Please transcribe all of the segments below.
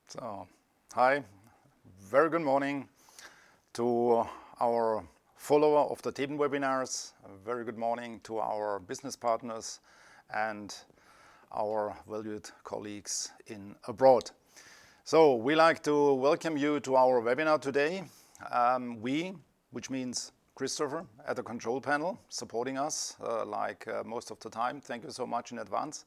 So, hi, very good morning to our follower of the theben webinars. A very good morning to our business partners and our valued colleagues in abroad. So, we like to welcome you to our webinar today. Which means Christopher at the control panel, supporting us most of the time. Thank you so much in advance.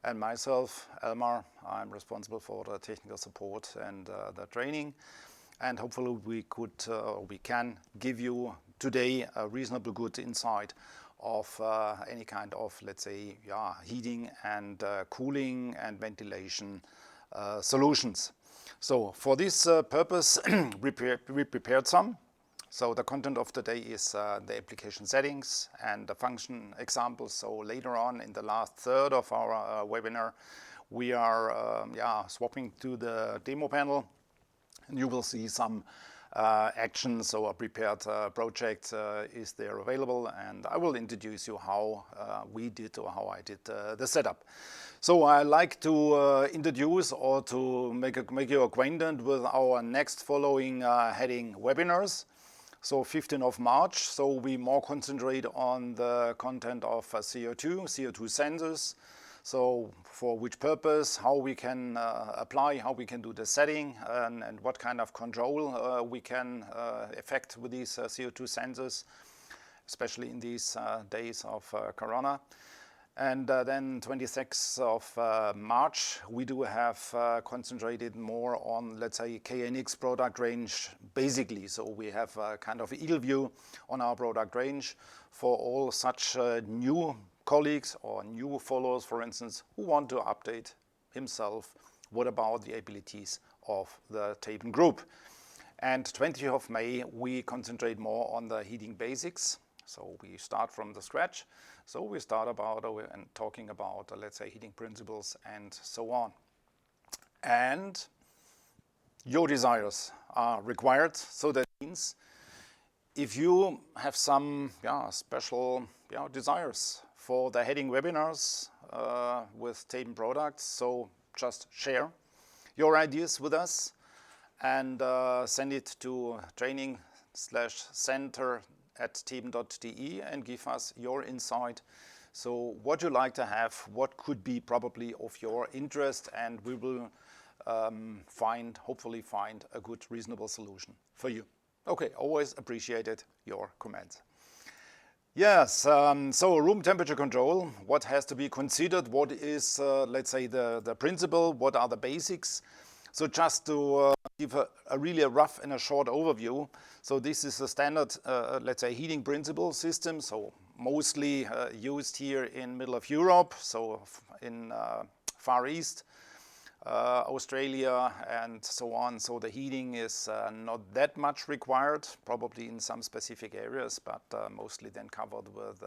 And myself, Elmar, I'm responsible for the technical support and the training. And hopefully we can give you today a reasonably good insight of any kind of, let's say, heating and cooling and ventilation solutions. So for this purpose, we prepared some. So the content of the day is the application settings and the function examples. So later on in the last third of our webinar, we are swapping to the demo panel, and you will see some actions. So a prepared project is there available, and I will introduce you how we did or how I did the setup. So I like to introduce or to make you acquainted with our next following heading webinars. So 15th of March, so we more concentrate on the content of CO2 sensors. So for which purpose, how we can apply, how we can do the setting, and what kind of control we can effect with these CO2 sensors, especially in these days of Corona. And then 26th of March, we do have concentrated more on, let's say, KNX product range, basically. So we have a kind of eagle view on our product range for all such new colleagues or new followers, for instance, who want to update himself. What about the abilities of the theben group? And 20th of May, we concentrate more on the heating basics. So we start from the scratch. So we start about and talking about, let's say, heating principles and so on. And your desires are required. So that means if you have some special desires for the heading webinars with theben products, so just share your ideas with us and send it to training/center@theben.de and give us your insight. So what you like to have, what could be probably of your interest, and we will hopefully find a good, reasonable solution for you. Okay, always appreciated your comments. Yes, so room temperature control, what has to be considered, what is, let's say, the principle, what are the basics. So just to give a really rough and a short overview. So this is a standard, let's say, heating principle system. So mostly used here in middle of Europe, so in Far East, Australia and so on. So the heating is not that much required, probably in some specific areas, but mostly then covered with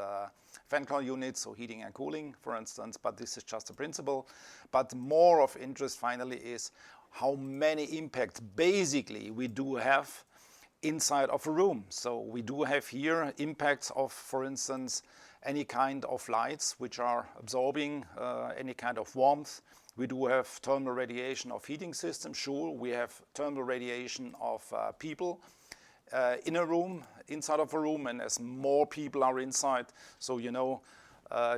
fan coil units, so heating and cooling, for instance. But this is just a principle. But more of interest finally is how many impacts basically we do have inside of a room. So we do have here impacts of, for instance, any kind of lights which are absorbing any kind of warmth. We do have thermal radiation of heating systems. Sure, we have thermal radiation of people in a room, inside of a room, and as more people are inside, so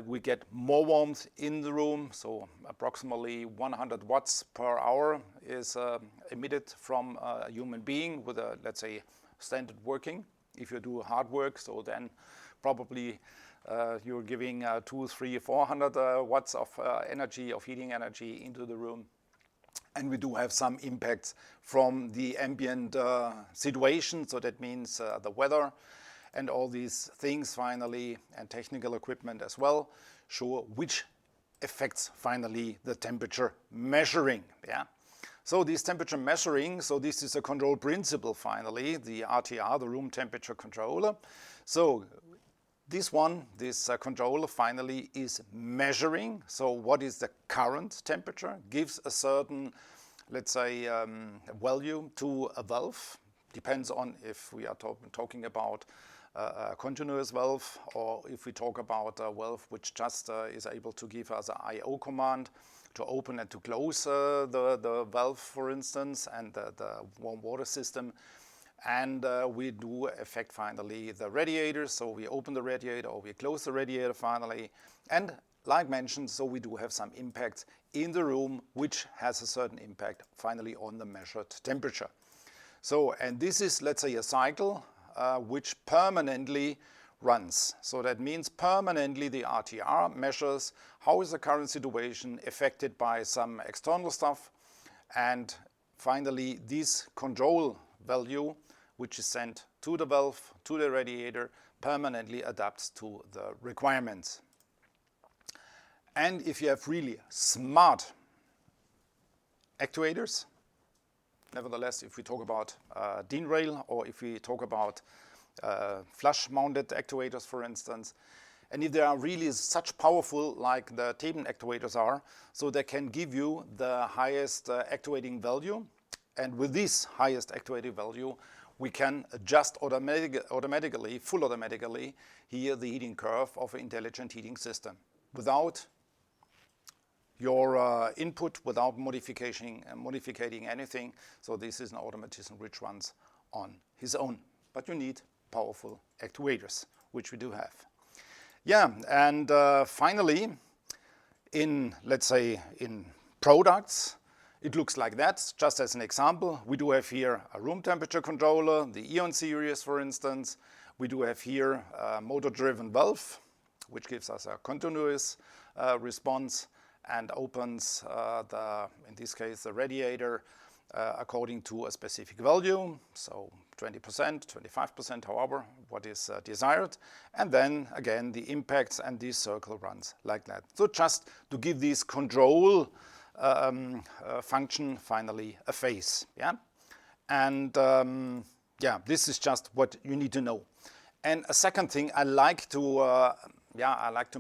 we get more warmth in the room. So approximately 100 watts per hour is emitted from a human being with a, let's say, standard working. If you do hard work, so then probably you're giving 200, 300, 400 watts of energy, of heating energy into the room. And we do have some impacts from the ambient situation. So that means the weather and all these things finally, and technical equipment as well, sure, which affects finally the temperature measuring. So this temperature measuring, so this is a control principle finally, the RTR, the room temperature controller. So this controller finally is measuring. So what is the current temperature? Gives a certain, let's say, value to a valve. Depends on if we are talking about a continuous valve, or if we talk about a valve which just is able to give us an I/O command open and to close the valve, for instance, and the warm water system. And we do affect finally the radiator, so we open the radiator or we close the radiator finally. And like mentioned, so we do have some impacts in the room, which has a certain impact finally on the measured temperature. So, and this is, let's say, a cycle which permanently runs. So that means permanently the RTR measures how is the current situation affected by some external stuff, and finally this control value, which is sent to the valve, to the radiator, permanently adapts to the requirements. And if you have really smart actuators, nevertheless, if we talk about DIN rail or if we talk about flush mounted actuators, for instance, and if they are really such powerful like the theben actuators are, so they can give you the highest actuating value, and with this highest actuating value we can adjust automatically, full automatically, here the heating curve of an intelligent heating system without your input, without modifying anything. So this is an automatism which runs on his own. But you need powerful actuators, which we do have. Yeah, and finally, in, let's say, in products, it looks like that. Just as an example, we do have here a room temperature controller, the Eon series, for instance. We do have here a motor-driven valve, which gives us a continuous response and opens in this case, the radiator according to a specific value, so 20%, 25%, however, what is desired. And then again, the impacts, and this circle runs like that. So just to give this control function finally a face, yeah. And yeah, this is just what you need to know. And a second thing, I like to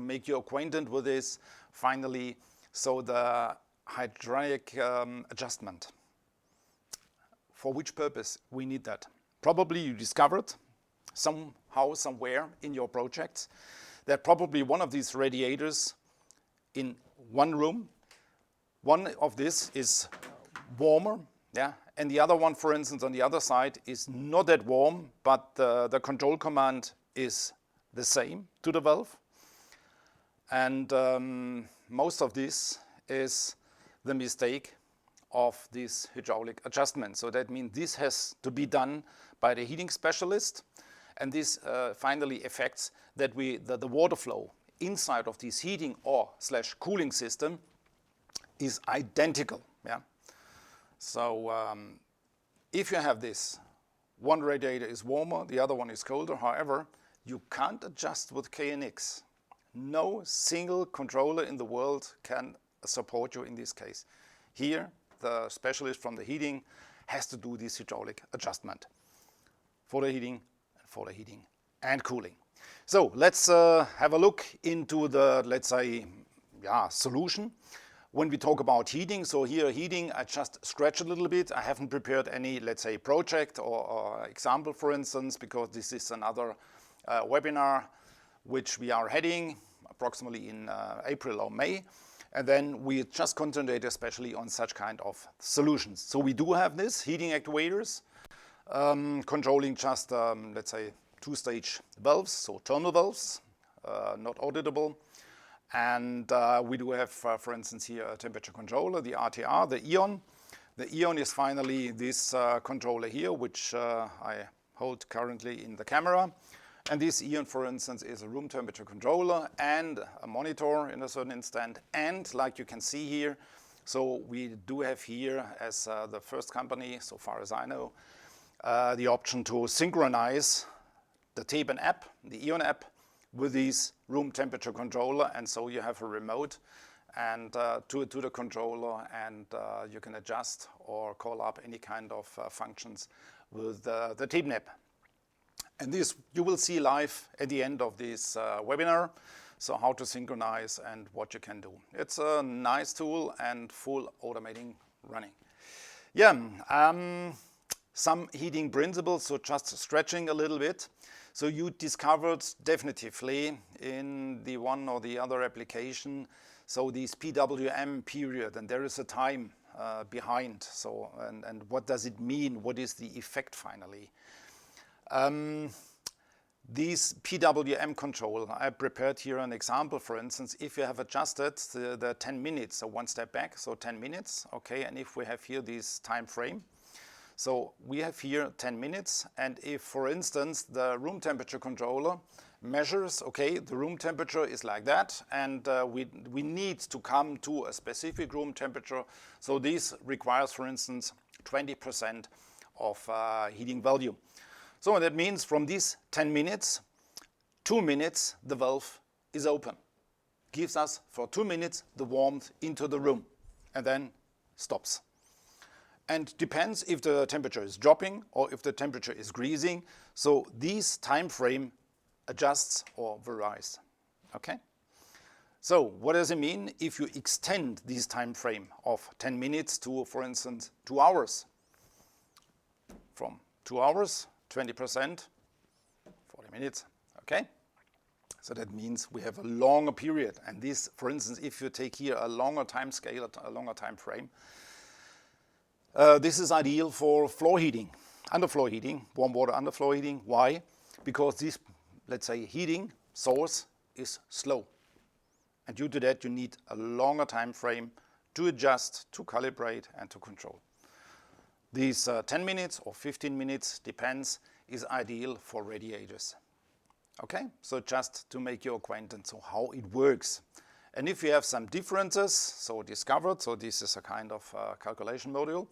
make you acquainted with this finally. So the hydraulic adjustment. For which purpose we need that? Probably you discovered somehow, somewhere in your projects that probably one of these radiators in one room, one of this is warmer, yeah, and the other one, for instance, on the other side is not that warm, but the control command is the same to the valve. And most of this is the mistake of this hydraulic adjustment. So that means this has to be done by the heating specialist, and this finally affects that the water flow inside of this heating or / cooling system is identical. Yeah. So if you have this, one radiator is warmer, the other one is colder. However, you can't adjust with KNX. No single controller in the world can support you in this case. Here, the specialist from the heating has to do this hydraulic adjustment for the heating and cooling. So let's have a look into the, let's say, solution. When we talk about heating, so here heating, I just scratch a little bit. I haven't prepared any, let's say, project or example, for instance, because this is another webinar which we are heading approximately in April or May. And then we just concentrate especially on such kind of solutions. So we do have this heating actuators controlling just, let's say, two-stage valves, so thermal valves, not auditable. And we do have, for instance, here a temperature controller, the RTR, the Eon. The Eon is finally this controller here, which I hold currently in the camera. And this Eon, for instance, is a room temperature controller and a monitor in a certain instant. And like you can see here, so we do have here, as the first company, so far as I know, the option to synchronize the theben app, the Eon app, with this room temperature controller. And so you have a remote and to the controller, and you can adjust or call up any kind of functions with the theben app. And this you will see live at the end of this webinar, so how to synchronize and what you can do. It's a nice tool and full automating running. Yeah, some heating principles, so just stretching a little bit. So you discovered definitively in the one or the other application so this PWM period, and there is a time behind. So, and what does it mean? What is the effect finally? This PWM control, I prepared here an example. For instance, if you have adjusted the 10 minutes, so one step back, so 10 minutes, okay, and if we have here this time frame, so we have here 10 minutes, and if, for instance, the room temperature controller measures, okay, the room temperature is like that, and we need to come to a specific room temperature, so this requires, for instance, 20% of heating value. So that means from these 10 minutes, 2 minutes, the valve is open. Gives us for 2 minutes the warmth into the room, and then stops. And depends if the temperature is dropping or if the temperature is increasing. So this time frame adjusts or varies. Okay? So what does it mean if you extend this time frame of 10 minutes to, for instance, 2 hours? From 2 hours, 20%, 40 minutes, okay? So that means we have a longer period. And this, for instance, if you take here a longer time scale, a longer time frame, this is ideal for floor heating, underfloor heating, warm water underfloor heating. Why? Because this, let's say, heating source is slow. And due to that, you need a longer time frame to adjust, to calibrate, and to control. These 10 minutes or 15 minutes, depends, is ideal for radiators. Okay, so just to make you acquainted, so how it works. And if you have some differences, so discovered, so this is a kind of calculation module.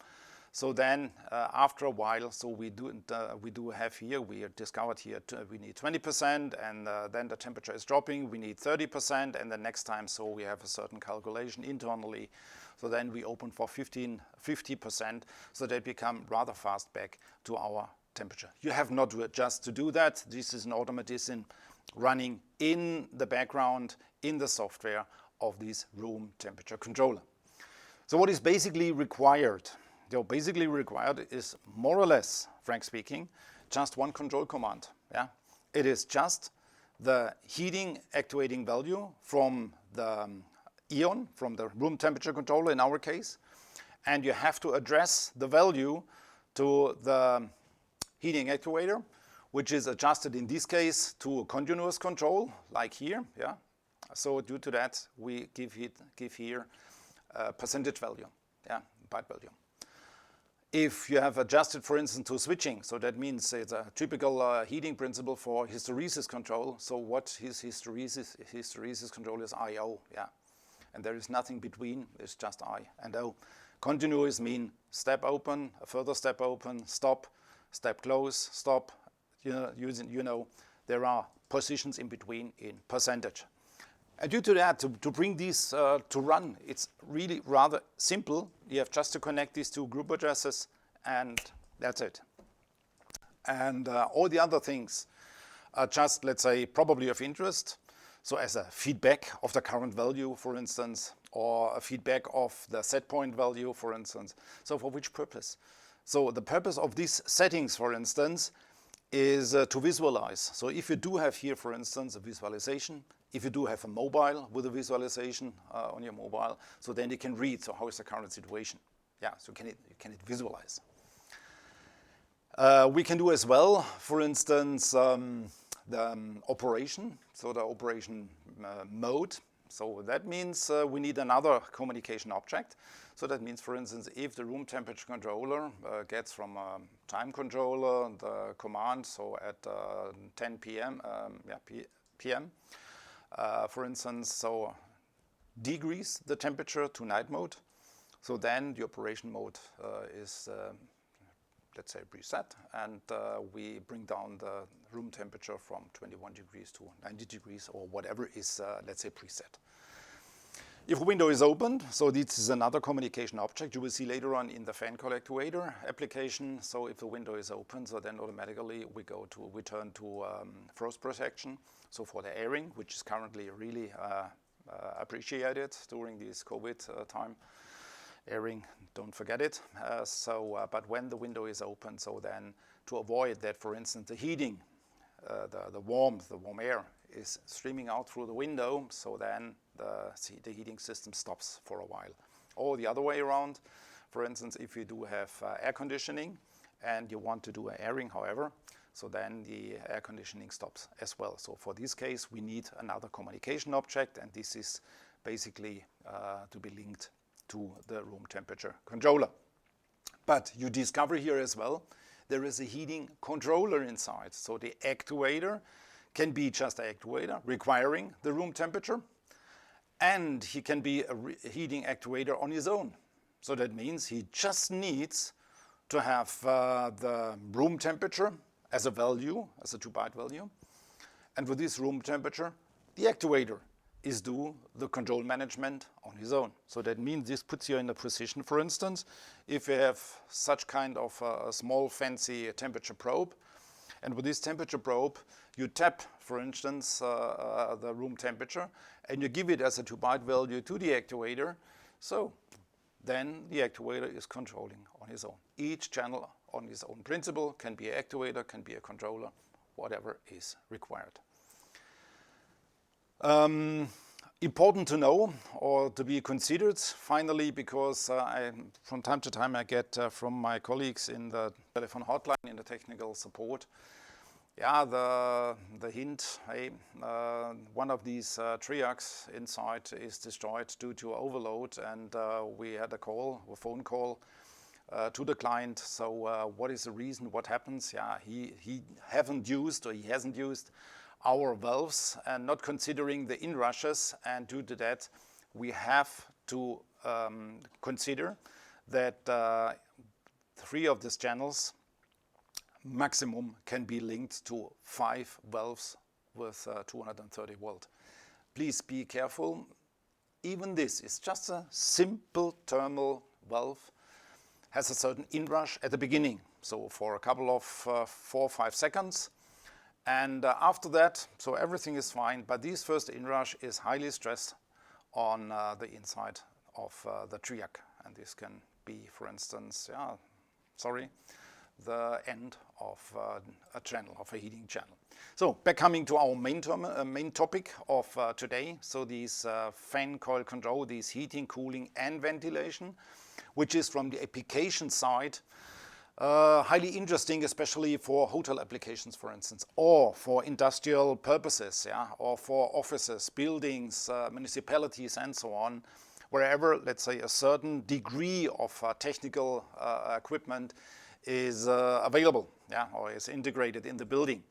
So then after a while, so we do have here, we discovered here we need 20%, and then the temperature is dropping, we need 30%, and the next time, so we have a certain calculation internally. So then we open for 50%, so they become rather fast back to our temperature. You have not to adjust to do that. This is an automatism running in the background, in the software of this room temperature controller. So what is basically required? Basically required is more or less, frank speaking, just one control command. Yeah, it is just the heating actuating value from the EON, from the room temperature controller in our case, and you have to address the value to the heating actuator, which is adjusted in this case to a continuous control, like here. Yeah, so due to that we give here a percentage value, yeah, byte value. If you have adjusted, for instance, to switching, so that means it's a typical heating principle for hysteresis control. So what is hysteresis? Hysteresis control is I/O, yeah. And there is nothing between, it's just I and O. Continuous mean step open, a further step open, stop, step close, stop. There are positions in between in percentage. And due to that, to bring these to run, it's really rather simple. You have just to connect these two group addresses, and that's it. And all the other things are just, let's say, probably of interest. So as a feedback of the current value, for instance, or a feedback of the set point value, for instance. So for which purpose? So the purpose of these settings, for instance, is to visualize. So if you do have here, for instance, a visualization, if you do have a mobile with a visualization on your mobile, so then you can read, so how is the current situation? Yeah, so can it visualize? We can do as well, for instance, the operation, so the operation mode. So that means we need another communication object. So that means, for instance, if the room temperature controller gets from a time controller the command, so at 10 p.m., p.m., for instance, so decrease the temperature to night mode. So then the operation mode is, let's say, preset, and we bring down the room temperature from 21 degrees to 90 degrees or whatever is, let's say, preset. If a window is opened, so this is another communication object you will see later on in the fan call actuator application. So if the window is open, so then automatically we turn to frost protection. So for the airing, which is currently really appreciated during this COVID time. Airing, don't forget it. But when the window is open, so then to avoid that, for instance, the heating, the warm air is streaming out through the window, so then the heating system stops for a while. Or the other way around, for instance, if you do have air conditioning and you want to do an airing, however, so then the air conditioning stops as well. So for this case, we need another communication object, and this is basically to be linked to the room temperature controller. But you discover here as well, there is a heating controller inside. So the actuator can be just an actuator requiring the room temperature, and he can be a heating actuator on his own. So that means he just needs to have the room temperature as a value, as a 2-byte value. And with this room temperature, the actuator is do the control management on his own. So that means this puts you in a position, for instance, if you have such kind of a small fancy temperature probe, and with this temperature probe, you tap, for instance, the room temperature, and you give it as a 2-byte value to the actuator. So then the actuator is controlling on his own. Each channel on his own principle can be an actuator, can be a controller, whatever is required. Important to know or to be considered finally, because from time to time I get from my colleagues in the telephone hotline in the technical support, the hint, hey, one of these triacs inside is destroyed due to overload, and we had a phone call to the client. So what is the reason? What happens? He hasn't used our valves and not considering the inrushes, and due to that we have to consider that 3 of these channels maximum can be linked to 5 valves with 230 volt. Please be careful. Even this is just a simple thermal valve, has a certain inrush at the beginning, so for a couple of 4 or 5 seconds. And after that, so everything is fine, but this first inrush is highly stressed on the inside of the triac. And this can be, for instance, the end of a channel, of a heating channel. So back coming to our main topic of today, so these fan coil control, these heating, cooling and ventilation, which is from the application side, highly interesting, especially for hotel applications, for instance, or for industrial purposes, or for offices, buildings, municipalities, and so on, wherever, let's say, a certain degree of technical equipment is available, or is integrated in the building.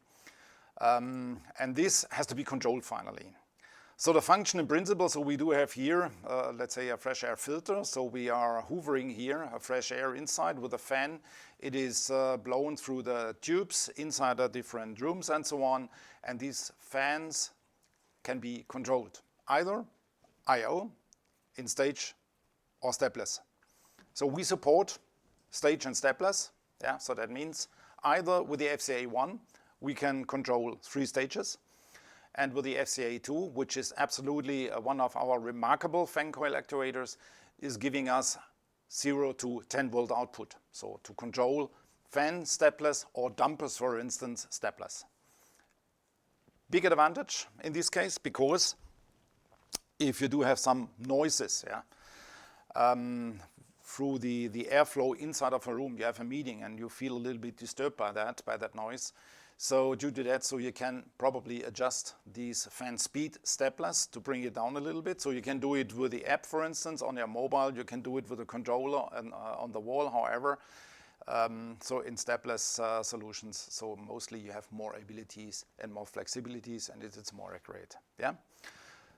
And this has to be controlled finally. So the function in principle, so we do have here, let's say, a fresh air filter. So we are hoovering here a fresh air inside with a fan. It is blown through the tubes inside the different rooms and so on. And these fans can be controlled either I/O, in stage, or stepless. So we support stage and stepless. So that means either with the FCA1 we can control 3 stages, and with the FCA2, which is absolutely one of our remarkable fan coil actuators, is giving us 0 to 10 volt output. So to control fan stepless or dampers, for instance, stepless. Big advantage in this case, because if you do have some noises, through the airflow inside of a room, you have a meeting and you feel a little bit disturbed by that noise. So due to that, so you can probably adjust these fan speed stepless to bring it down a little bit. So you can do it with the app, for instance, on your mobile. You can do it with a controller and on the wall, however. So in stepless solutions, so mostly you have more abilities and more flexibilities, and it's more accurate.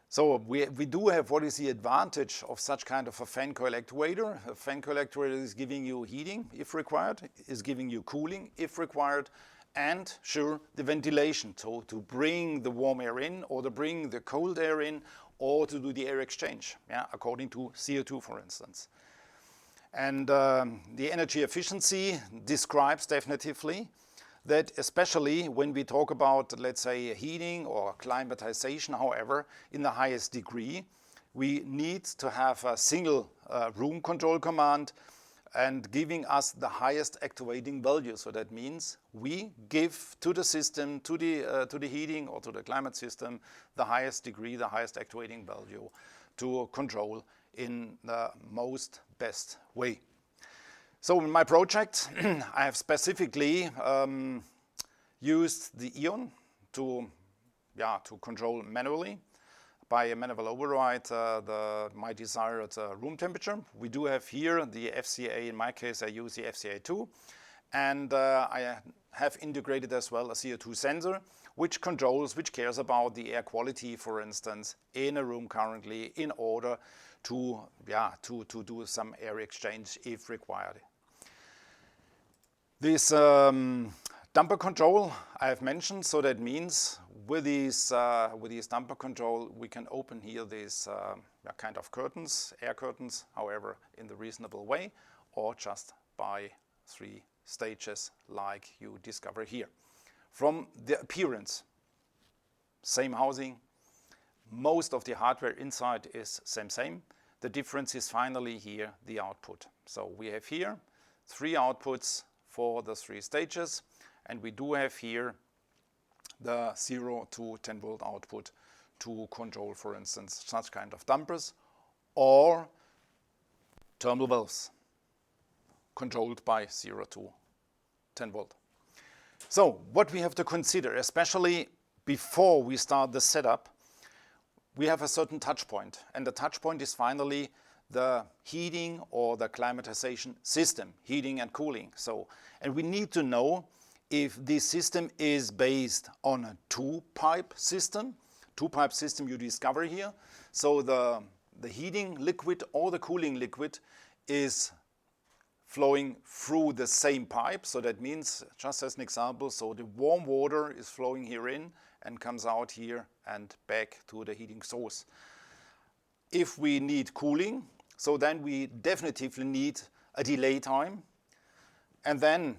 So we do have what is the advantage of such kind of a fan coil actuator. A fan coil actuator is giving you heating if required, is giving you cooling if required, and sure, the ventilation, so to bring the warm air in or to bring the cold air in or to do the air exchange, according to CO2, for instance. And the energy efficiency describes definitively that, especially when we talk about, let's say, heating or climatization, however, in the highest degree, we need to have a single room control command and giving us the highest actuating value. So that means we give to the system, to the heating or to the climate system, the highest degree, the highest actuating value to control in the most best way. So in my project, I have specifically used the Eon to control manually by a manual override my desired room temperature. We do have here the FCA. In my case, I use the FCA2, and I have integrated as well a CO2 sensor, which cares about the air quality, for instance, in a room currently, in order to do some air exchange if required. This damper control I have mentioned, so that means with these damper control we can open here these kind of curtains, air curtains, however in the reasonable way, or just by 3 stages like you discover here. From the appearance, same housing, most of the hardware inside is same. The difference is finally here the output. So we have here 3 outputs for the 3 stages, and we do have here the 0 to 10 volt output to control, for instance, such kind of dampers or thermal valves controlled by 0 to 10 volt. So what we have to consider, especially before we start the setup, we have a certain touch point, and the touch point is finally the heating or the climatization system, heating and cooling. And we need to know if this system is based on a 2-pipe system. 2-pipe system you discover here. So the heating liquid or the cooling liquid is flowing through the same pipe. So that means, just as an example, so the warm water is flowing here in and comes out here and back to the heating source. If we need cooling, so then we definitively need a delay time, and then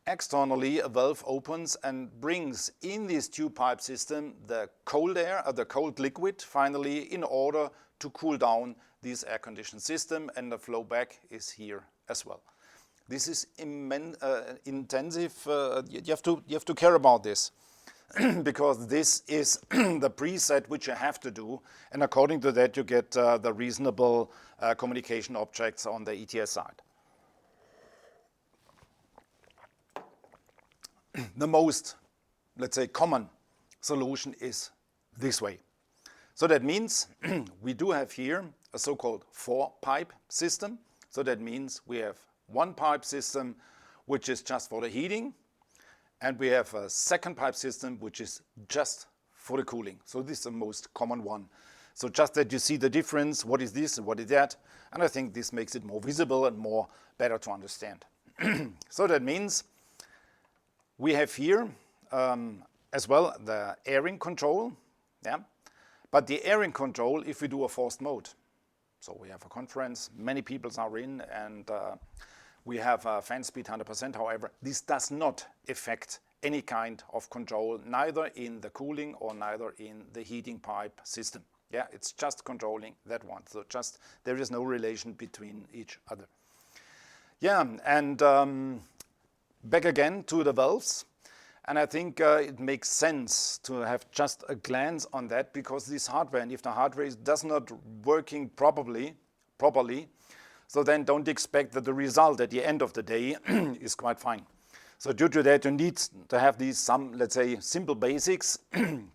externally a valve opens and brings in this 2-pipe system the cold air or the cold liquid finally in order to cool down this air conditioned system, and the flow back is here as well. This is intensive. You have to care about this because this is the preset which you have to do, and according to that you get the reasonable communication objects on the ETS side. The most, let's say, common solution is this way. So that means we do have here a so-called 4-pipe system. So that means we have 1-pipe system which is just for the heating, and we have a 2nd-pipe system which is just for the cooling. So this is the most common one. So just that you see the difference, what is this and what is that, and I think this makes it more visible and more better to understand. So that means we have here as well the airing control, but the airing control if we do a forced mode. So we have a conference, many people are in, and we have a fan speed 100%. However, this does not affect any kind of control, neither in the cooling or neither in the heating pipe system. Yeah, it's just controlling that one. So just there is no relation between each other. Yeah, and back again to the valves. And I think it makes sense to have just a glance on that, because this hardware, and if the hardware does not working properly, so then don't expect that the result at the end of the day is quite fine. So due to that, you need to have these some, let's say, simple basics.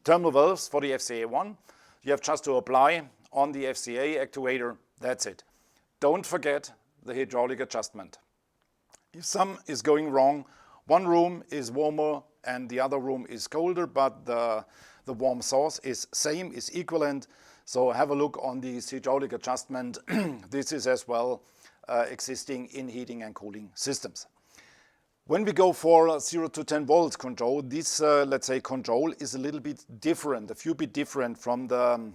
Thermal valves for the FCA1, you have just to apply on the FCA actuator, that's it. Don't forget the hydraulic adjustment. If some is going wrong, one room is warmer and the other room is colder, but the warm source is same, is equivalent. So have a look on the hydraulic adjustment. This is as well existing in heating and cooling systems. When we go for 0 to 10 volts control, this, let's say, control is a little bit different, a few bit different from the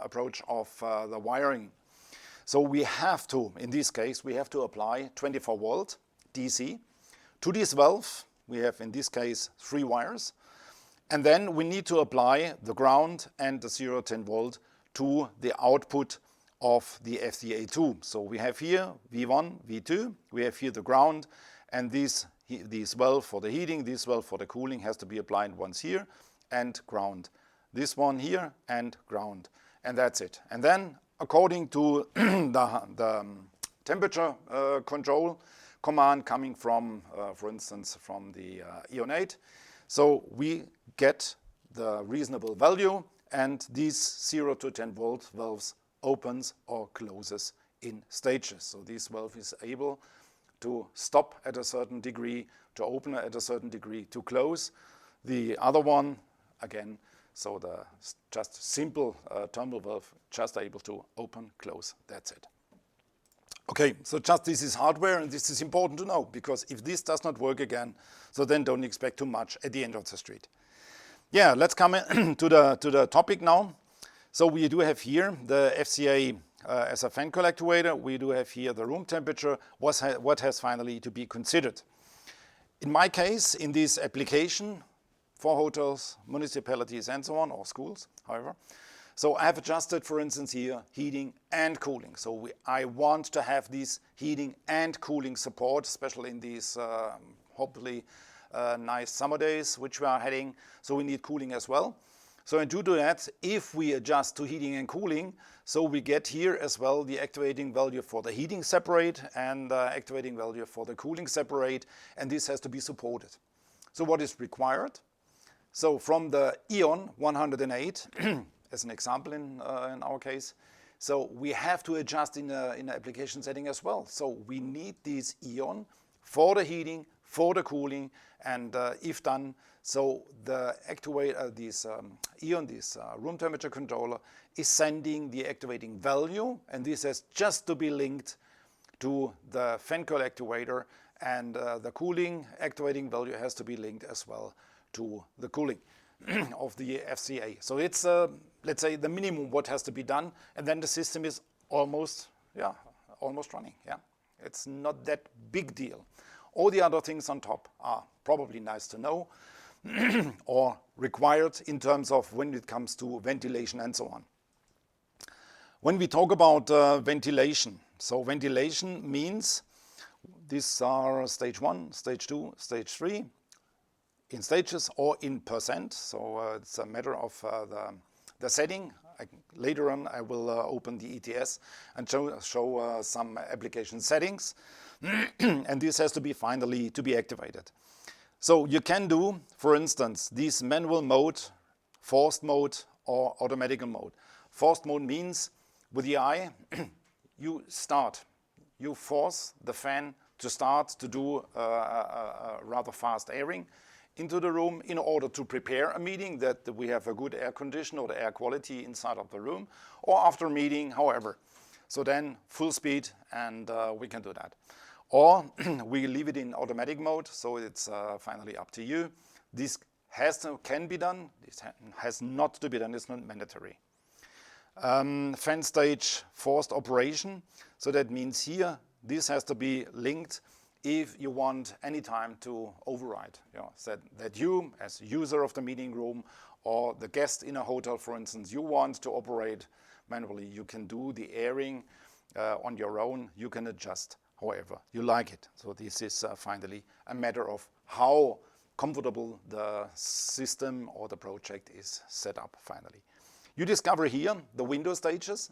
approach of the wiring. So we have to, in this case, we have to apply 24 volt DC to this valve. We have, in this case, 3 wires. And then we need to apply the ground and the 0 to 10 volt to the output of the FCA2. So we have here V1, V2, we have here the ground, and this valve for the heating, this valve for the cooling has to be applied once here and ground. This one here and ground, and that's it. And then according to the temperature control command coming from, for instance, from the Eon 8, so we get the reasonable value, and these 0 to 10 volt valves opens or closes in stages. So this valve is able to stop at a certain degree, to open at a certain degree, to close. The other one, again, so the just simple terminal valve, just able to open, close, that's it. Okay, so just this is hardware, and this is important to know, because if this does not work again, so then don't expect too much at the end of the street. Yeah, let's come to the topic now. So we do have here the FCA as a fan coil actuator. We do have here the room temperature, what has finally to be considered. In my case, in this application, for hotels, municipalities and so on, or schools, however, so I have adjusted, for instance, here heating and cooling. So I want to have this heating and cooling support, especially in these hopefully nice summer days which we are heading. So we need cooling as well. So due to that, if we adjust to heating and cooling, so we get here as well the activating value for the heating separate and activating value for the cooling separate, and this has to be supported. So what is required? So from the Eon 108, as an example in our case, so we have to adjust in the application setting as well. So we need this Eon for the heating, for the cooling, and if done, so the actuator, this Eon, this room temperature controller, is sending the activating value, and this has just to be linked to the fan coil actuator, and the cooling activating value has to be linked as well to the cooling of the FCA. So it's, let's say, the minimum what has to be done, and then the system is almost running. Yeah, it's not that big deal. All the other things on top are probably nice to know or required in terms of when it comes to ventilation and so on. When we talk about ventilation, so ventilation means these are stage 1, stage 2, stage 3, in stages or in percent. So it's a matter of the setting. Later on I will open the ETS and show some application settings. And this has to be finally to be activated. So you can do, for instance, this manual mode, forced mode or automatic mode. Forced mode means with the eye you force the fan to start to do a rather fast airing into the room in order to prepare a meeting, that we have a good air condition or the air quality inside of the room, or after a meeting, however. So then full speed, and we can do that. Or we leave it in automatic mode, so it's finally up to you. This can be done, this has not to be done, it's not mandatory. Fan stage forced operation, so that means here this has to be linked if you want any time to override. So that you, as user of the meeting room or the guest in a hotel, for instance, you want to operate manually, you can do the airing on your own, you can adjust however you like it. So this is finally a matter of how comfortable the system or the project is set up finally. You discover here the window stages.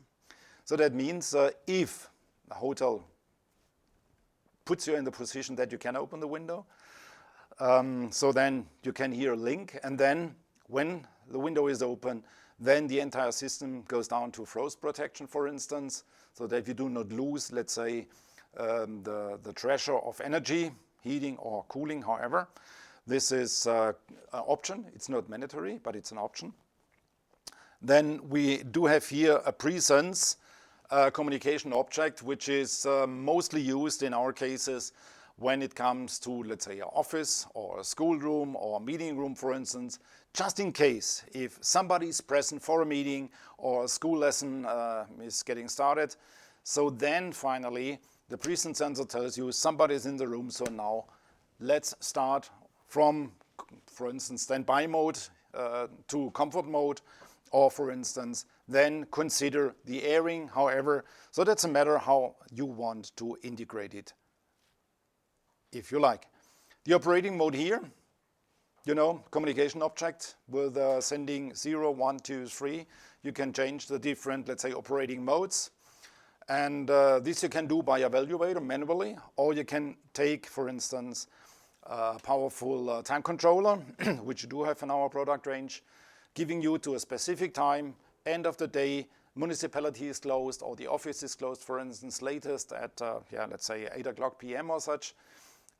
So that means if the hotel puts you in the position that you can open the window, so then you can here link, and then when the window is open, then the entire system goes down to frost protection, for instance, so that you do not lose, let's say, the treasure of energy, heating or cooling, however. This is an option. It's not mandatory, but it's an option. Then we do have here a presence communication object, which is mostly used in our cases when it comes to, let's say, an office or a school room or a meeting room, for instance, just in case if somebody is present for a meeting or a school lesson is getting started. So then finally the presence sensor tells you somebody is in the room, so now let's start from, for instance, standby mode to comfort mode, or for instance, then consider the airing, however. So that's a matter how you want to integrate it, if you like. The operating mode here, you know, communication object with sending 0, 1, 2, 3. You can change the different, let's say, operating modes. And this you can do by evaluator manually, or you can take, for instance, a powerful time controller, which you do have in our product range, giving you to a specific time, end of the day, municipality is closed, or the office is closed, for instance, latest at, let's say 8 o'clock p.m. or such.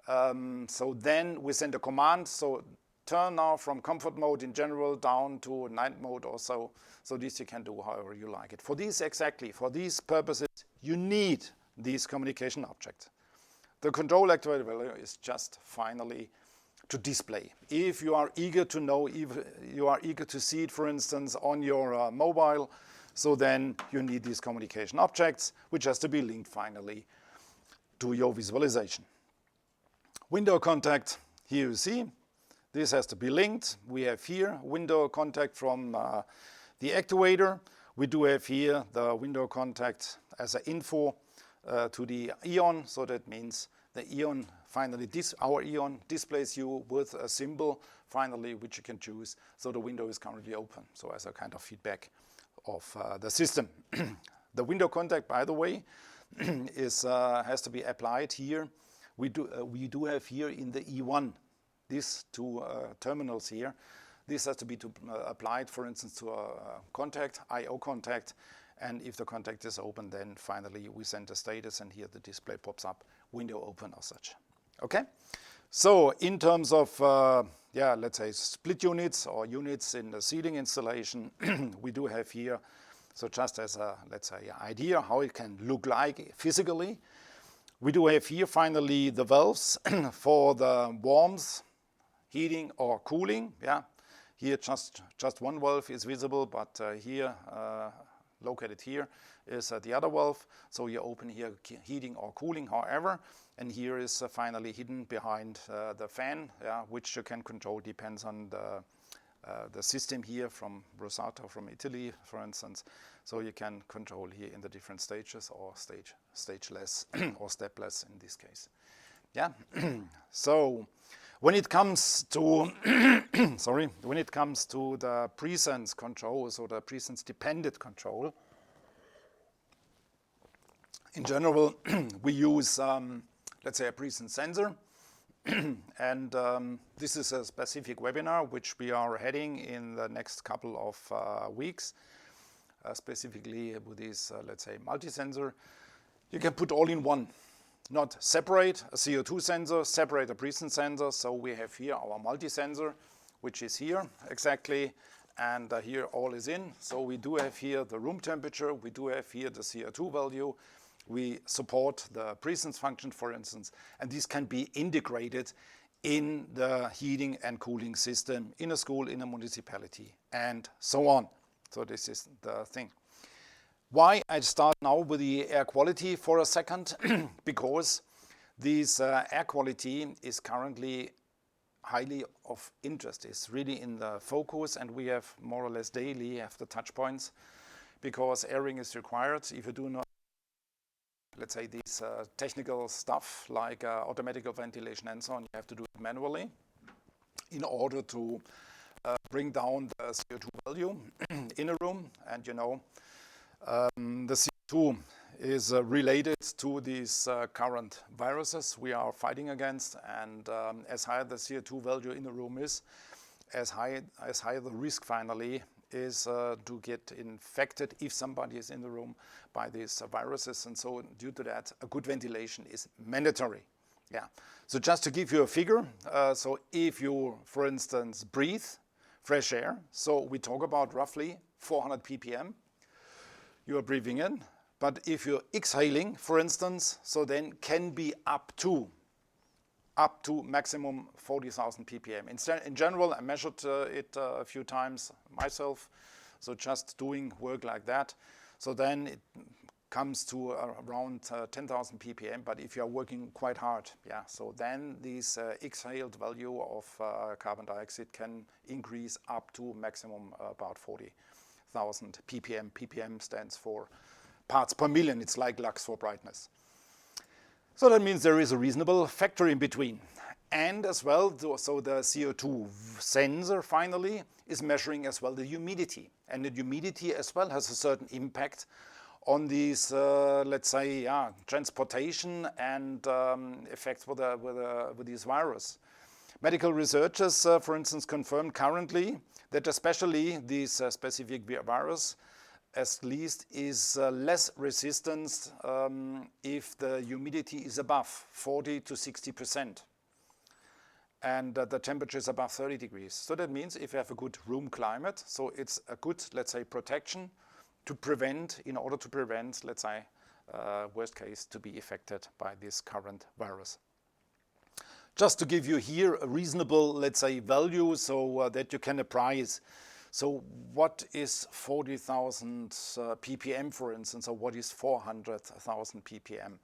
So then we send a command, so turn now from comfort mode in general down to night mode or so. So this you can do however you like it. For these exactly, for these purposes, you need these communication objects. The control activated value is just finally to display. If you are eager to know, if you are eager to see it, for instance, on your mobile, so then you need these communication objects, which has to be linked finally to your visualization. Window contact, here you see, this has to be linked. We have here window contact from the actuator. We do have here the window contact as an info to the Eon, so that means the Eon finally, our Eon displays you with a symbol finally which you can choose, so the window is currently open, so as a kind of feedback of the system. The window contact, by the way, has to be applied here. We do have here in the E1 these two terminals here. This has to be applied, for instance, to a contact, I/O contact, and if the contact is open, then finally we send a status, and here the display pops up, window open or such. Okay, so in terms of let's say split units or units in the seating installation, we do have here, so just as a, let's say, idea how it can look like physically, we do have here finally the valves for the warmth, heating or cooling. Here just one valve is visible, but here located here is the other valve, so you open here heating or cooling, however, and here is finally hidden behind the fan, which you can control, depends on the system here from Rosato, from Italy, for instance. So you can control here in the different stages, or stageless or stepless in this case. So when it comes to when it comes to the presence control, so the presence dependent control, in general we use let's say a presence sensor. And this is a specific webinar which we are heading in the next couple of weeks, specifically with this, let's say, multi-sensor. You can put all in one, not separate a CO2 sensor, separate a presence sensor. So we have here our multi-sensor, which is here exactly, and here all is in. So we do have here the room temperature, we do have here the CO2 value. We support the presence function, for instance, and these can be integrated in the heating and cooling system in a school, in a municipality, and so on. So this is the thing. Why I start now with the air quality for a second? Because this air quality is currently highly of interest. It's really in the focus, and we have more or less daily have the touch points, because airing is required. If you do not, let's say, this technical stuff like automatic ventilation and so on, you have to do it manually in order to bring down the CO2 value in a room. And you know, the CO2 is related to these current viruses we are fighting against, and as high the CO2 value in the room is, as high the risk finally is to get infected if somebody is in the room by these viruses. And so due to that, a good ventilation is mandatory. So just to give you a figure, so if you, for instance, breathe fresh air, so we talk about roughly 400 ppm, you are breathing in. But if you're exhaling, for instance, so then can be up to maximum 40,000 ppm. In general, I measured it a few times myself, so just doing work like that. So then it comes to around 10,000 ppm, but if you are working quite hard, so then this exhaled value of carbon dioxide can increase up to maximum about 40,000 ppm. ppm stands for parts per million. It's like lux for brightness. So that means there is a reasonable factor in between. And as well, so the CO2 sensor finally is measuring as well the humidity. And the humidity as well has a certain impact on these, let's say, transportation and effects with this virus. Medical researchers, for instance, confirmed currently that especially this specific virus at least is less resistant if the humidity is above 40 to 60%. And the temperature is above 30 degrees. So that means if you have a good room climate, so it's a good, let's say, protection to prevent, in order to prevent, let's say, worst case, to be affected by this current virus. Just to give you here a reasonable, let's say, value so that you can appraise. So what is 40,000 ppm, for instance, or what is 400,000 ppm?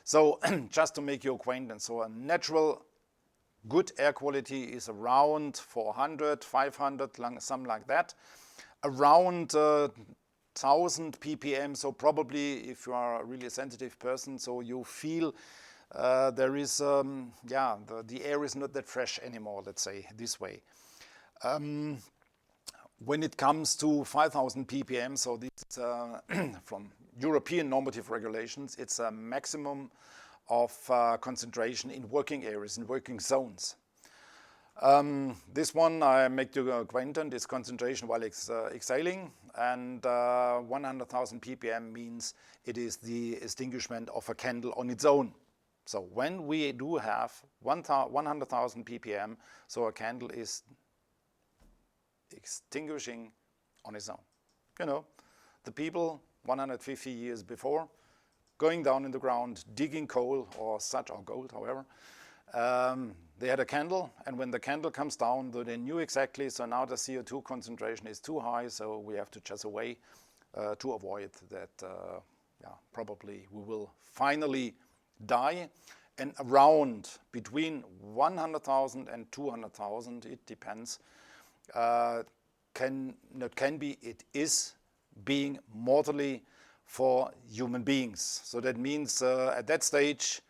So just to make you acquaintance, so a natural good air quality is around 400, 500, something like that. Around 1000 ppm, so probably if you are a really sensitive person, so you feel there is, the air is not that fresh anymore, let's say this way. When it comes to 5000 ppm, so this is from European normative regulations, it's a maximum of concentration in working areas, in working zones. This one I make you acquainted is concentration while exhaling, and 100,000 ppm means it is the extinguishment of a candle on its own. So when we do have 100,000 ppm, so a candle is extinguishing on its own. You know, the people 150 years before, going down in the ground, digging coal or such, or gold, however, they had a candle, and when the candle comes down, they knew exactly, so now the CO2 concentration is too high, so we have to chase away to avoid that, probably we will finally die. And around between 100,000 and 200,000, it depends, it is being mortally for human beings. So that means at that stage,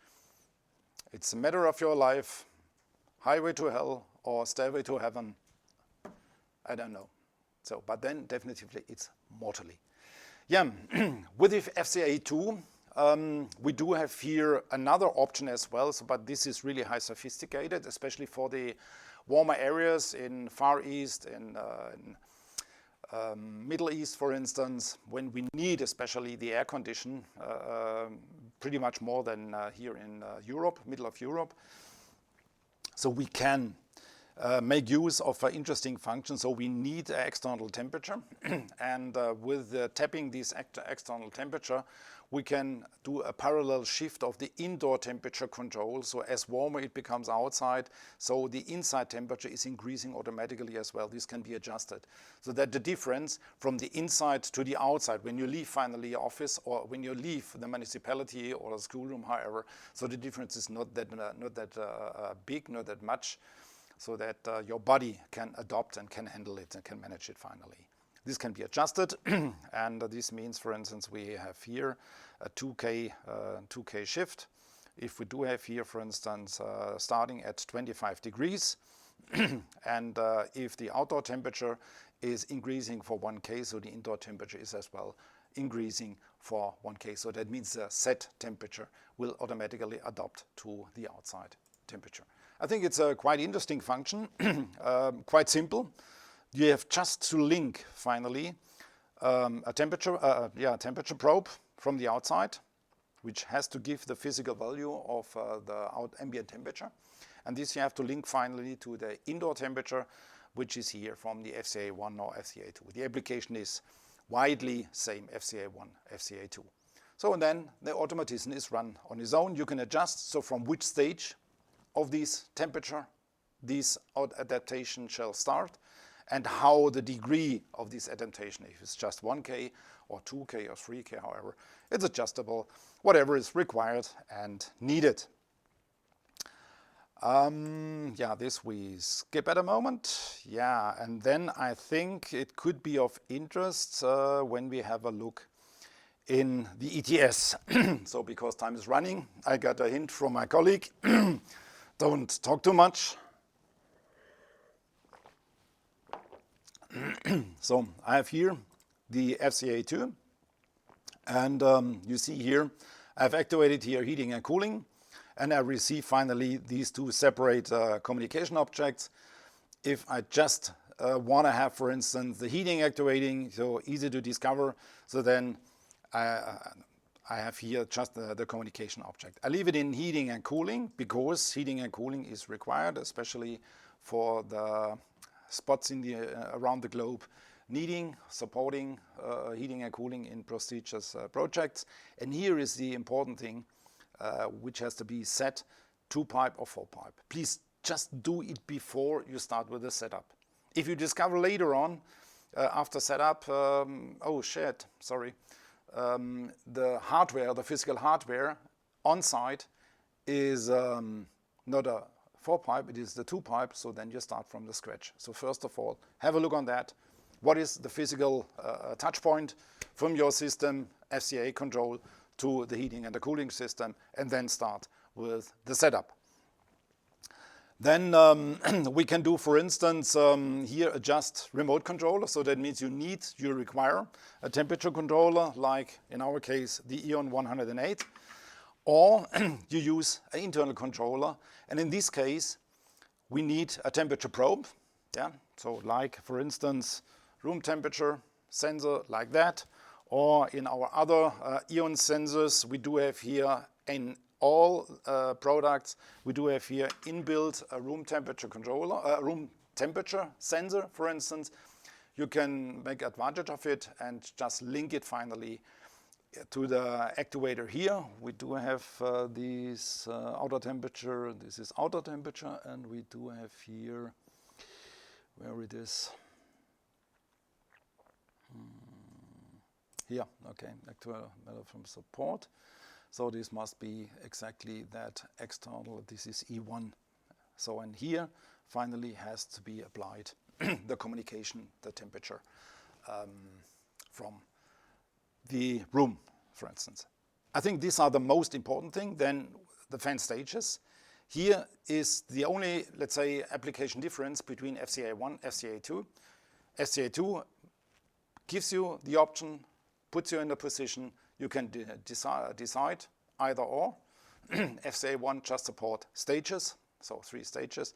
it's a matter of your life, highway to hell or stairway to heaven, I don't know. So, but then definitively it's mortally. Yeah, with the FCA2, we do have here another option as well, so, but this is really high sophisticated, especially for the warmer areas in Far East, in Middle East, for instance, when we need especially the air condition, pretty much more than here in Europe, middle of Europe. So we can make use of an interesting function. So we need external temperature, and with tapping this external temperature, we can do a parallel shift of the indoor temperature control. So as warmer it becomes outside, so the inside temperature is increasing automatically as well. This can be adjusted. So that the difference from the inside to the outside, when you leave finally your office or when you leave the municipality or the schoolroom, however, so the difference is not that big, not that much, so that your body can adopt and can handle it and can manage it finally. This can be adjusted, and this means, for instance, we have here a 2K shift. If we do have here, for instance, starting at 25 degrees, and if the outdoor temperature is increasing for 1K, so the indoor temperature is as well increasing for 1K. So that means the set temperature will automatically adapt to the outside temperature. I think it's a quite interesting function, quite simple. You have just to link finally a temperature probe from the outside, which has to give the physical value of the ambient temperature, and this you have to link finally to the indoor temperature, which is here from the FCA1 or FCA2. The application is widely same, FCA1, FCA2. So and then the automatism is run on its own. You can adjust so from which stage of this temperature this adaptation shall start, and how the degree of this adaptation, if it's just 1K or 2K or 3K, however, it's adjustable, whatever is required and needed. Yeah, this we skip at a moment. Yeah, and then I think it could be of interest when we have a look in the ETS. So because time is running, I got a hint from my colleague. Don't talk too much. So I have here the FCA2, and you see here I've activated here heating and cooling, and I receive finally these two separate communication objects. If I just want to have, for instance, the heating activating, so easy to discover, so then I have here just the communication object. I leave it in heating and cooling because heating and cooling is required, especially for the spots in the around the globe needing, supporting heating and cooling in prestigious projects. And here is the important thing, which has to be set, 2-pipe or 4-pipe. Please just do it before you start with the setup. If you discover later on, after setup, oh shit, sorry, the hardware, the physical hardware on site is not a 4-pipe, it is the 2-pipe, so then you start from the scratch. So first of all, have a look on that. What is the physical touch point from your system, FCA control, to the heating and the cooling system, and then start with the setup. Then we can do, for instance, here adjust remote controller. So that means you require a temperature controller, like in our case, the Eon 108, or you use an internal controller. And in this case, we need a temperature probe. Yeah. So like, for instance, room temperature sensor like that, or in our other Eon sensors, we do have here in all products, we do have here inbuilt a room temperature controller, room temperature sensor, for instance. You can make advantage of it and just link it finally to the actuator here. We do have this outer temperature. This is outer temperature, and we do have here, where it is. Here, okay, actuator from support. So this must be exactly that external, this is E1. So, and here finally has to be applied the communication, the temperature from the room, for instance. I think these are the most important thing. Then the fan stages. Here is the only, let's say, application difference between FCA1, FCA2. FCA2 gives you the option, puts you in a position, you can decide either or. FCA1 just support stages, so 3 stages.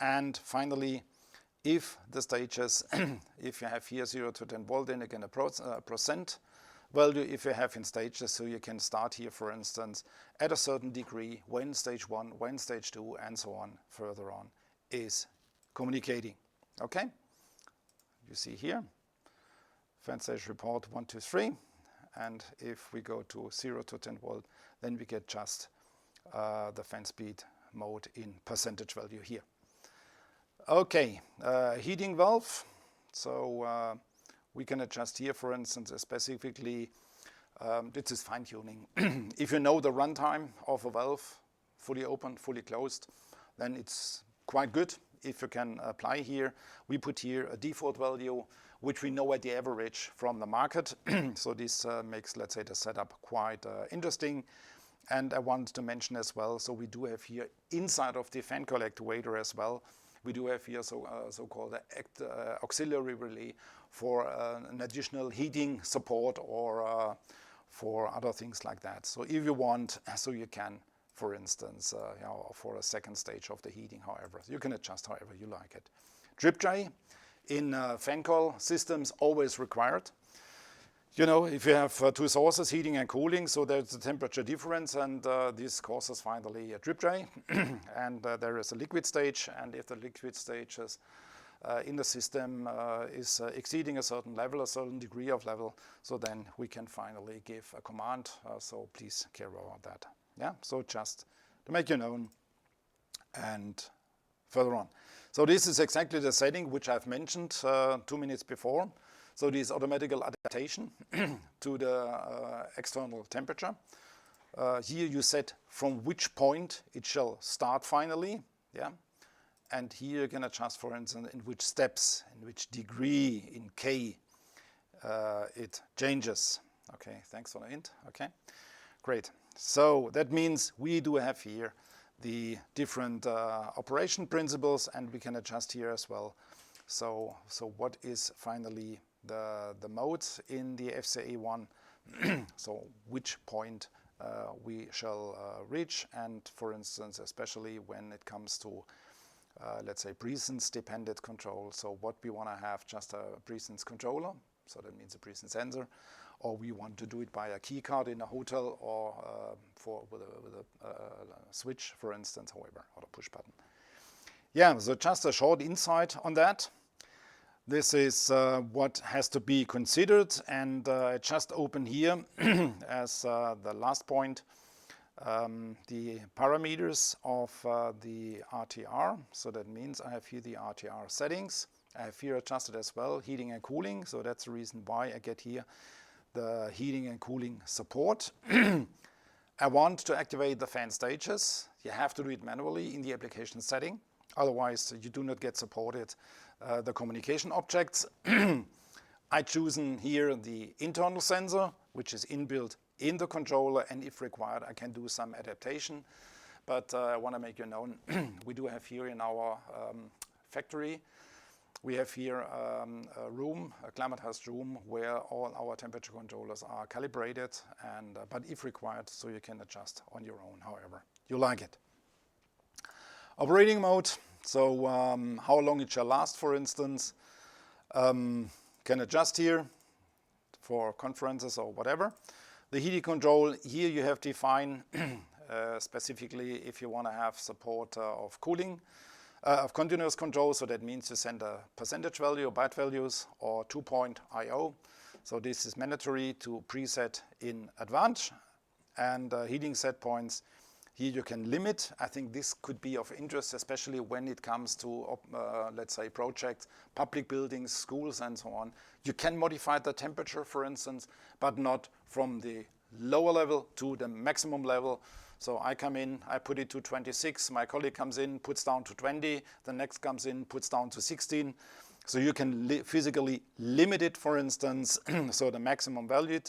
And finally, if the stages, if you have here 0 to 10 volt, then again a percent value if you have in stages, so you can start here, for instance, at a certain degree when stage 1, when stage 2, and so on further on is communicating. Okay? You see here, fan stage report 1, 2, 3. And if we go to 0 to 10 volt, then we get just the fan speed mode in percentage value here. Okay, heating valve. So we can adjust here, for instance, specifically, this is fine tuning. If you know the runtime of a valve, fully open, fully closed, then it's quite good. If you can apply here, we put here a default value, which we know at the average from the market. So this makes, let's say, the setup quite interesting. And I want to mention as well, so we do have here inside of the fan coil actuator as well, we do have here so-called auxiliary relay for an additional heating support or for other things like that. So if you want, so you can, for instance, for a second stage of the heating, however, you can adjust however you like it. Drip tray in fan coil systems always required. You know, if you have 2 sources, heating and cooling, so there's a temperature difference, and this causes finally a drip tray. And there is a liquid stage, and if the liquid stage is in the system is exceeding a certain level, a certain degree of level, so then we can finally give a command. So please care about that. Yeah, so just to make you known and further on. So this is exactly the setting which I've mentioned 2 minutes before. So this automatic adaptation to the external temperature. Here you set from which point it shall start finally. yeah? And here you can adjust, for instance, in which steps, in which degree, in K, it changes. Okay, thanks for the hint. Okay, great. So that means we do have here the different operation principles, and we can adjust here as well. So what is finally the mode in the FCA1? So which point we shall reach, and for instance, especially when it comes to let's say presence dependent control. So what we want to have, just a presence controller, so that means a presence sensor, or we want to do it by a key card in a hotel, or with a switch, for instance, however, or a push button. Yeah, so just a short insight on that. This is what has to be considered, and I just open here as the last point the parameters of the RTR. So that means I have here the RTR settings. I have here adjusted as well heating and cooling, so that's the reason why I get here the heating and cooling support. I want to activate the fan stages. You have to do it manually in the application setting, otherwise you do not get supported the communication objects. I chosen here the internal sensor, which is inbuilt in the controller, and if required I can do some adaptation. But I want to make you known, we do have here in our factory, we have here a room, a climatized room, where all our temperature controllers are calibrated, and but if required, so you can adjust on your own, however you like it. Operating mode, so how long it shall last, for instance, can adjust here for conferences or whatever. The heating control, here you have to define specifically if you want to have support of cooling, of continuous control, so that means you send a percentage value or byte values or 2-point I/O. So this is mandatory to preset in advance. And heating set points, here you can limit. I think this could be of interest, especially when it comes to, let's say, projects, public buildings, schools, and so on. You can modify the temperature, for instance, but not from the lower level to the maximum level. So I come in, I put it to 26, my colleague comes in, puts down to 20, the next comes in, puts down to 16. So you can physically limit it, for instance, so the maximum value.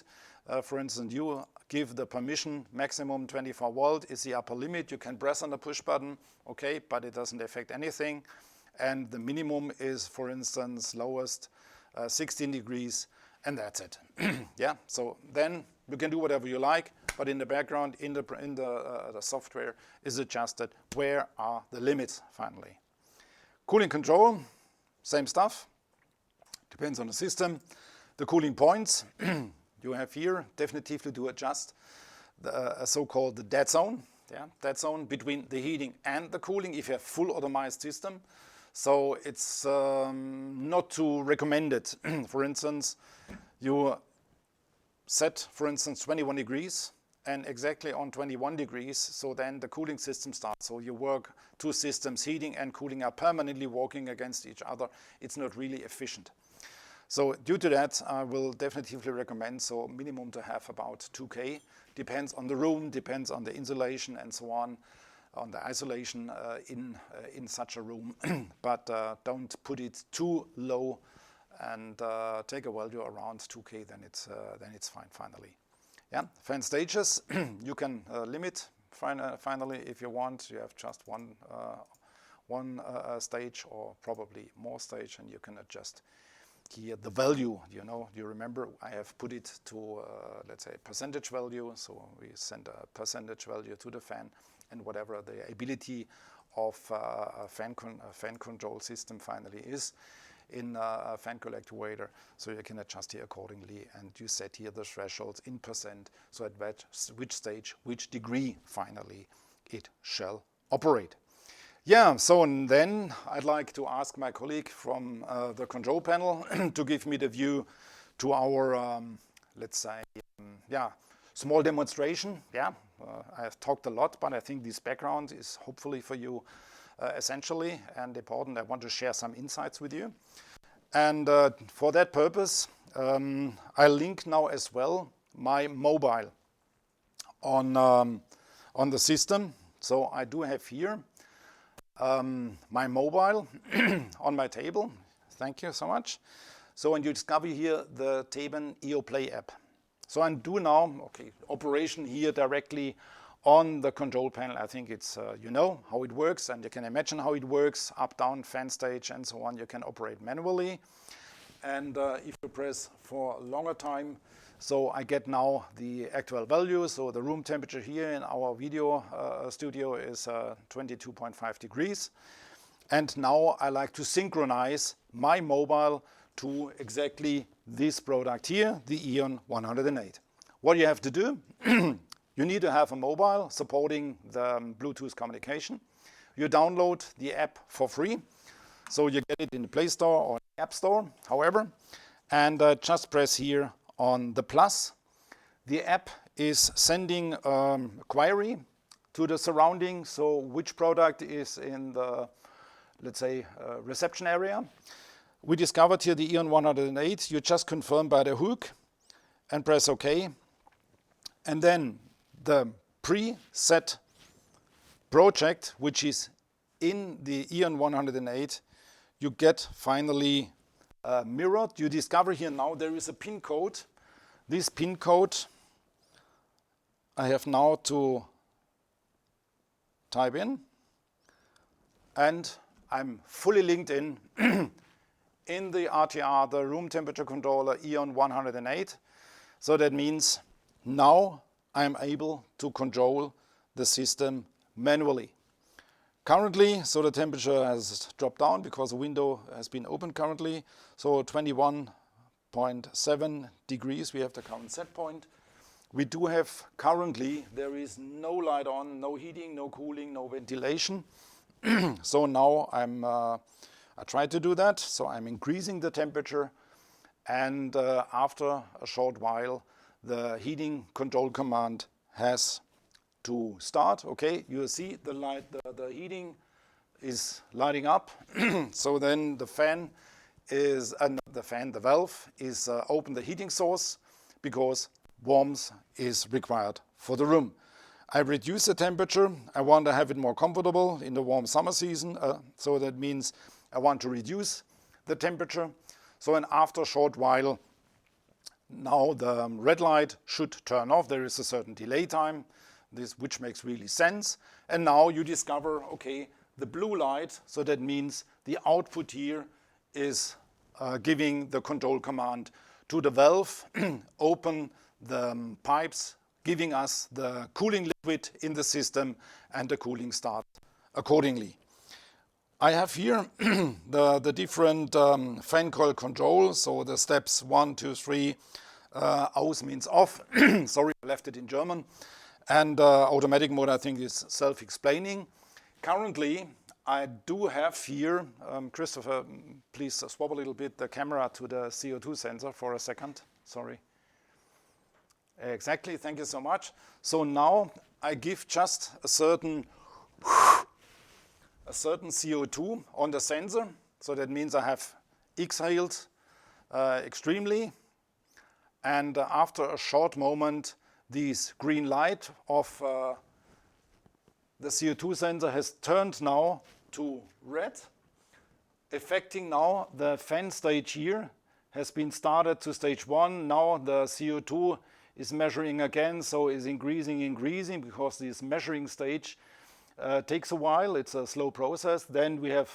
For instance, you give the permission, maximum 24 volt is the upper limit. You can press on the push button, okay, but it doesn't affect anything. And the minimum is, for instance, lowest 16 degrees, and that's it. Yeah, so then you can do whatever you like, but in the background, in the software is adjusted where are the limits finally. Cooling control, same stuff, depends on the system. The cooling points, you have here definitively to adjust the so-called dead zone. Yeah, dead zone between the heating and the cooling if you have full automized system. So it's not too recommended. For instance, you set, for instance, 21 degrees and exactly on 21 degrees, so then the cooling system starts. So you work two systems, heating and cooling, are permanently working against each other. It's not really efficient. So due to that, I will definitely recommend, so minimum to have about 2K. Depends on the room, depends on the insulation and so on the isolation in such a room. But don't put it too low, and take a value around 2K, then it's fine finally. Yeah, fan stages, you can limit finally if you want. You have just one stage or probably more stage, and you can adjust here the value. You remember I have put it to let's say percentage value, so we send a percentage value to the fan, and whatever the ability of a fan control system finally is in a fan actuator, so you can adjust here accordingly, and you set here the thresholds in percent, so at which stage, which degree finally it shall operate. Yeah, so and then I'd like to ask my colleague from the control panel to give me the view to our, let's say, small demonstration. Yeah, I have talked a lot, but I think this background is hopefully for you essentially and important. I want to share some insights with you. And for that purpose, I link now as well my mobile on the system. So I do have here my mobile on my table. Thank you so much. So, and you discover here the theben EOPlay app. So I do now, okay, operation here directly on the control panel. I think it's, you know how it works, and you can imagine how it works, up, down, fan stage, and so on. You can operate manually. And if you press for a longer time, so I get now the actual value. So the room temperature here in our video studio is 22.5 degrees. And now I like to synchronize my mobile to exactly this product here, the EON 108. What you have to do, you need to have a mobile supporting the Bluetooth communication. You download the app for free. So you get it in the Play Store or the App Store, however, and just press here on the plus. The app is sending a query to the surrounding, so which product is in the, let's say, reception area. We discovered here the EON 108. You just confirm by the hook and press OK. And then the preset project, which is in the EON 108, you get finally mirrored. You discover here now there is a pin code. This pin code I have now to type in, and I'm fully linked in in the RTR, the room temperature controller EON 108. So that means now I'm able to control the system manually. Currently, so the temperature has dropped down because the window has been opened currently. So 21.7 degrees, we have the current set point. We do have currently, there is no light on, no heating, no cooling, no ventilation. So now I try to do that. So I'm increasing the temperature, and after a short while, the heating control command has to start. Okay, you see the light, the heating is lighting up. So then the fan is, the valve is open the heating source because warmth is required for the room. I reduce the temperature. I want to have it more comfortable in the warm summer season. So that means I want to reduce the temperature. So, and after a short while, now the red light should turn off. There is a certain delay time, which makes really sense. And now you discover, okay, the blue light. So that means the output here is giving the control command to the valve, open the pipes, giving us the cooling liquid in the system, and the cooling starts accordingly. I have here the different fan coil control. So the steps 1, 2, 3. Aus means off. Sorry, I left it in German. And automatic mode, I think, is self-explaining. Currently, I do have here, Christopher, please swap a little bit the camera to the CO2 sensor for a second. Sorry. Exactly, thank you so much. So now I give just a certain CO2 on the sensor. So that means I have exhaled extremely. And after a short moment, this green light of the CO2 sensor has turned now to red, affecting now the fan stage here has been started to stage 1. Now the CO2 is measuring again, so is increasing because this measuring stage takes a while. It's a slow process. Then we have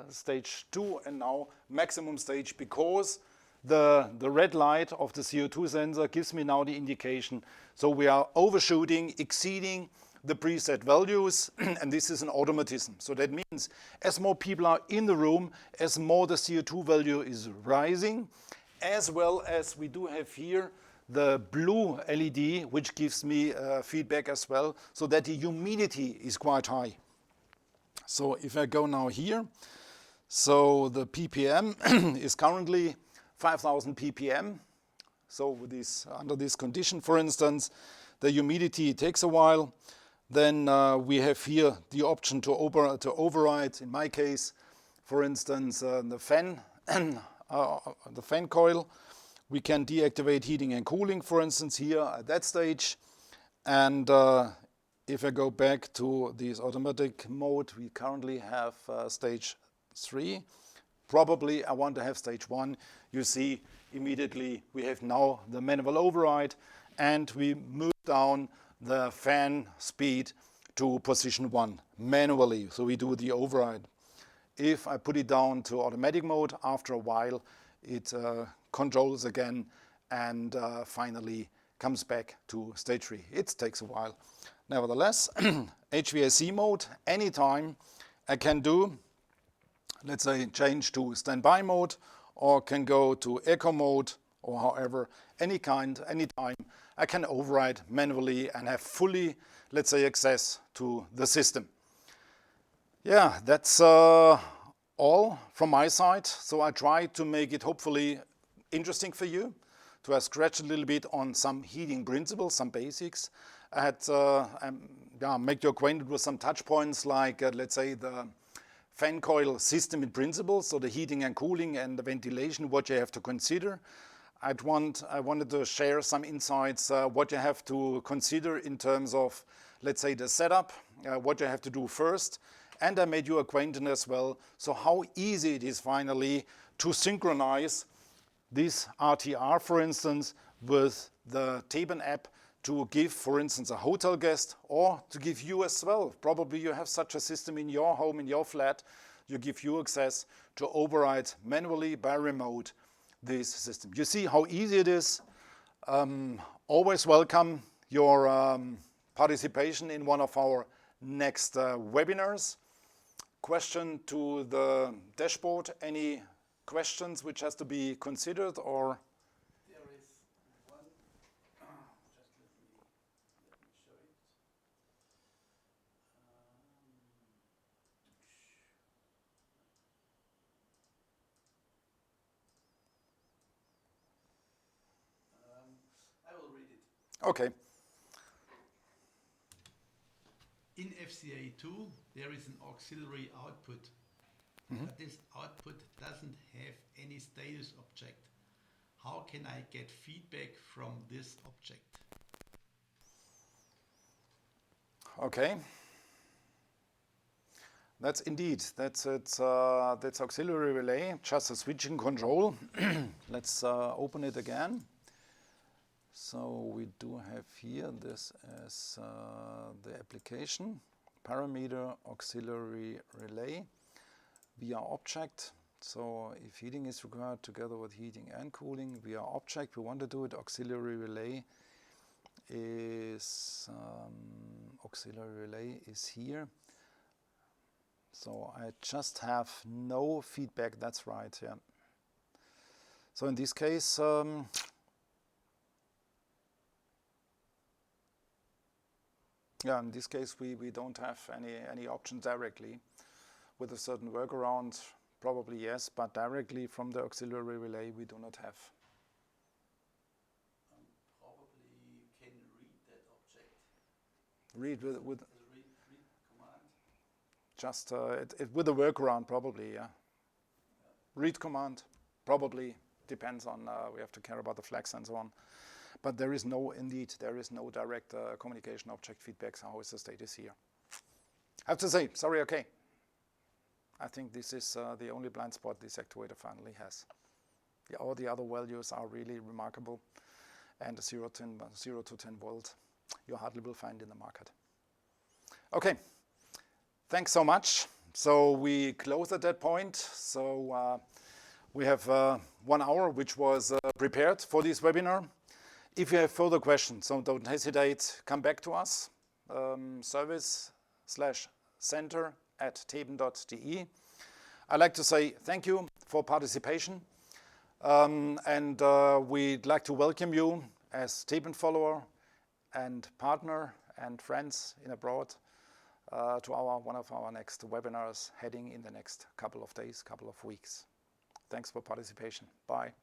stage 2 and now maximum stage, because the red light of the CO2 sensor gives me now the indication. So we are overshooting, exceeding the preset values, and this is an automatism. So that means as more people are in the room, as more the CO2 value is rising, as well as we do have here the blue LED, which gives me feedback as well, so that the humidity is quite high. So if I go now here, so the ppm is currently 5000 ppm. So with this, under this condition, for instance, the humidity takes a while. Then we have here the option to override, in my case, for instance, the fan coil. We can deactivate heating and cooling, for instance, here at that stage. And if I go back to this automatic mode, we currently have stage 3. Probably I want to have stage 1. You see immediately we have now the manual override, and we move down the fan speed to position 1 manually. So we do the override. If I put it down to automatic mode, after a while it controls again and finally comes back to stage 3. It takes a while. Nevertheless, HVAC mode, anytime I can do, let's say, change to standby mode, or can go to eco mode, or however, anytime I can override manually and have fully, let's say, access to the system. Yeah, that's all from my side. So I try to make it hopefully interesting for you, to scratch a little bit on some heating principles, some basics. I had make you acquainted with some touch points like, let's say, the fan coil system in principle, so the heating and cooling and the ventilation, what you have to consider. I wanted to share some insights, what you have to consider in terms of, let's say, the setup, what you have to do first. And I made you acquainted as well, so how easy it is finally to synchronize this RTR, for instance, with the theben app to give, for instance, a hotel guest, or to give you as well. Probably you have such a system in your home, in your flat. You give you access to override manually by remote this system. You see how easy it is. Always welcome your participation in one of our next webinars. Question to the dashboard, any questions which has to be considered, or? There is one, just let me show it. I will read it. Okay. In FCA 2, there is an auxiliary output, but this output doesn't have any status object. How can I get feedback from this object? Okay. That's auxiliary relay, just a switching control. Let's open it again. So we do have here this as the application, parameter auxiliary relay via object. So if heating is required together with heating and cooling via object, we want to do it. Auxiliary relay is here. So I just have no feedback. That's right. Yeah. So in this case, we don't have any options directly. With a certain workaround, probably yes, but directly from the auxiliary relay we do not have. Probably you can read that object. Read with read command. Just with a workaround, probably, yeah. Read command, probably depends on. We have to care about the flags and so on. But there is no direct communication object feedback. So how is the status here? I have to say, sorry, okay. I think this is the only blind spot this actuator finally has. Yeah, all the other values are really remarkable. And the 0 to 10 volt, you hardly will find in the market. Okay, thanks so much. So we close at that point. So we have 1 hour, which was prepared for this webinar. If you have further questions, so don't hesitate, come back to us, service/center@theben.de. I'd like to say thank you for participation, and we'd like to welcome you as theben follower and partner and friends in abroad to one of our next webinars heading in the next couple of days, couple of weeks. Thanks for participation. Bye.